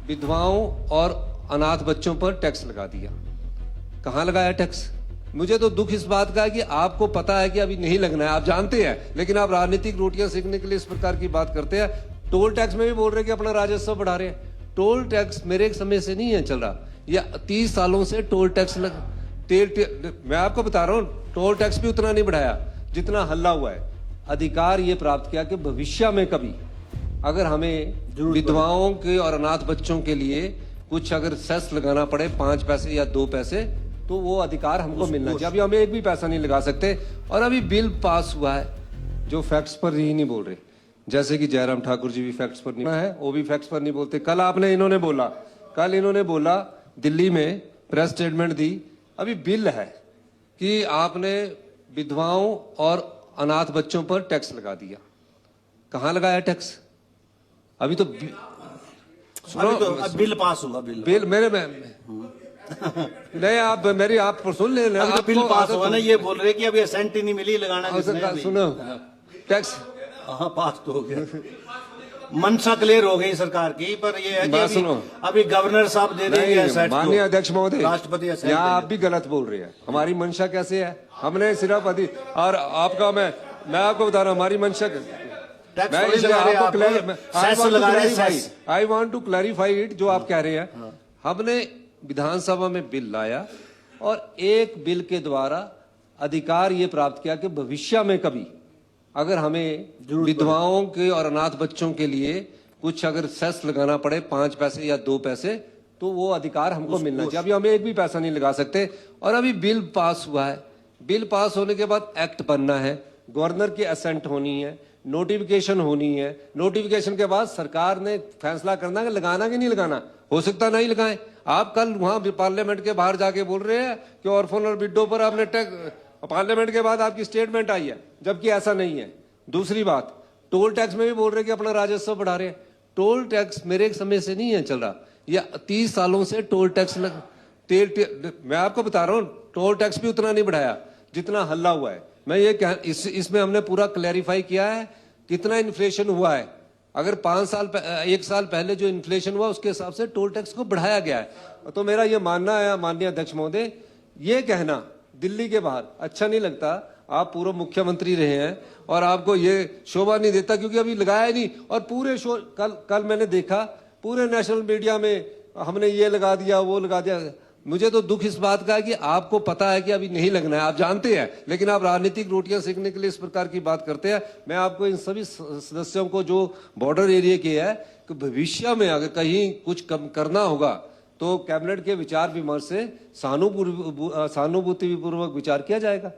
विधवाओं और अनाथ बच्चों पर टैक्स लगा दिया। कहां लगाया टैक्स? मुझे तो दुख इस बात का है कि आपको पता है कि अभी नहीं लगना है, आप जानते हैं, लेकिन आप राजनीतिक रोटियां सेकने के लिए इस प्रकार की बात करते हैं। टोल टैक्स में भी बोल रहे हैं कि अपना राजस्व बढ़ा रहे हैं। टोल टैक्स मेरे समय से नहीं है चल रहा, या 30 सालों से टोल टैक्स मैं आपको बता रहा हूं, टोल टैक्स भी उतना नहीं बढ़ाया जितना हल्ला हुआ है। अधिकार ये प्राप्त किया कि भविष्य में कभी अगर हमें विधवाओं के और अनाथ बच्चों के लिए कुछ अगर सेस लगाना पड़े 5 पैसे या 2 पैसे, तो वो अधिकार हमको मिलना चाहिए। अभी हमें एक भी पैसा नहीं लगा सकते। और अभी बिल पास हुआ है जो फैक्ट्स पर ही नहीं बोल रहे, जैसे कि जयराम ठाकुर जी भी फैक्ट्स पर नहीं है, वो भी फैक्ट्स पर नहीं बोलते। कल इन्होंने बोला दिल्ली में प्रेस स्टेटमेंट दी, अभी बिल है कि आपने विधवाओं और अनाथ बच्चों पर टैक्स लगा दिया। कहां लगाया टैक्स? अभी तो बिल पास हुआ। बिल मेरे में नहीं, आप मेरी आप सुन लेना। अभी तो बिल पास हुआ ना, ये बोल रहे कि अभी असेंट ही नहीं मिली लगाना। सुनो, टैक्स पास तो हो गया, मंशा क्लियर हो गई सरकार की, पर ये है कि अभी गवर्नर साहब दे रहे हैं। माननीय अध्यक्ष महोदय, राष्ट्रपति यहाँ आप भी गलत बोल रहे हैं। हमारी मंशा कैसे है? हमने सिर्फ और आपका मैं आपको बता रहा हूँ हमारी मंशा। I want to clarify it, जो आप कह रहे हैं। हमने विधानसभा में बिल लाया और एक बिल के द्वारा अधिकार ये प्राप्त किया कि भविष्य में कभी अगर हमें विधवाओं के और अनाथ बच्चों के लिए कुछ अगर सेस लगाना पड़े 5 पैसे या 2 पैसे, तो वो अधिकार हमको मिलना चाहिए। अभी हमें एक भी पैसा नहीं लगा सकते। और अभी बिल पास हुआ है। बिल पास होने के बाद एक्ट बनना है, गवर्नर की असेंट होनी है, नोटिफिकेशन होनी है। नोटिफिकेशन के बाद सरकार ने फैसला करना है लगाना कि नहीं लगाना। हो सकता नहीं लगाएं। आप कल वहां पार्लियामेंट के बाहर जाके बोल रहे हैं कि ऑर्फन और विडो पर आपने टैक्स, पार्लियामेंट के बाद आपकी स्टेटमेंट आई है, जबकि ऐसा नहीं है। दूसरी बात, टोल टैक्स में भी बोल रहे हैं कि अपना राजस्व बढ़ा रहे हैं। टोल टैक्स मेरे समय से नहीं है चल रहा, या 30 सालों से टोल टैक्स मैं आपको बता रहा हूं, टोल टैक्स भी उतना नहीं बढ़ाया जितना हल्ला हुआ है। मैं ये इसमें हमने पूरा क्लैरिफाई किया है कितना इन्फ्लेशन हुआ है। अगर 1 साल पहले जो इन्फ्लेशन हुआ उसके हिसाब से टोल टैक्स को बढ़ाया गया है। तो मेरा ये मानना है माननीय अध्यक्ष महोदय, ये कहना दिल्ली के बाहर अच्छा नहीं लगता। आप पूर्व मुख्यमंत्री रहे हैं और आपको ये शोभा नहीं देता, क्योंकि अभी लगाया नहीं। और पूरे कल मैंने देखा पूरे नेशनल मीडिया में हमने ये लगा दिया, वो लगा दिया। मुझे तो दुख इस बात का है कि आपको पता है कि अभी नहीं लगना है, आप जानते हैं, लेकिन आप राजनीतिक रोटियां सेकने के लिए इस प्रकार की बात करते हैं। मैं आपको इन सभी सदस्यों को जो बॉर्डर एरिया के है कि भविष्य में अगर कहीं कुछ कम करना होगा तो कैबिनेट के विचार विमर्श से सहानुभूतिपूर्वक विचार किया जाएगा।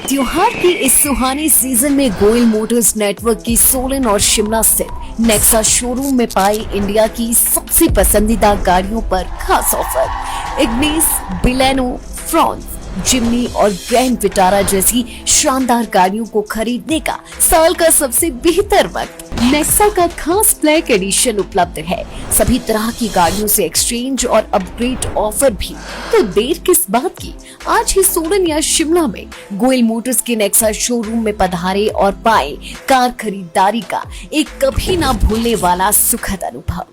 त्योहार के इस सुहाने सीजन में गोयल मोटर्स नेटवर्क की सोलन और शिमला स्थित नेक्सा शोरूम में पाई इंडिया की सबसे पसंदीदा गाड़ियों पर खास ऑफर। इग्निस, बिलेनो, फ्रॉन्स, जिम्नी और ग्रैंड विटारा जैसी शानदार गाड़ियों को खरीदने का साल का सबसे बेहतर वक्त। नेक्सा का खास ब्लैक एडिशन उपलब्ध है। सभी तरह की गाड़ियों से एक्सचेंज और अपग्रेड ऑफर भी। तो देर किस बात की, आज ही सोलन या शिमला में गोयल मोटर्स के नेक्सा शोरूम में पधारे और पाए कार खरीदारी का एक कभी ना भूलने वाला सुखद अनुभव।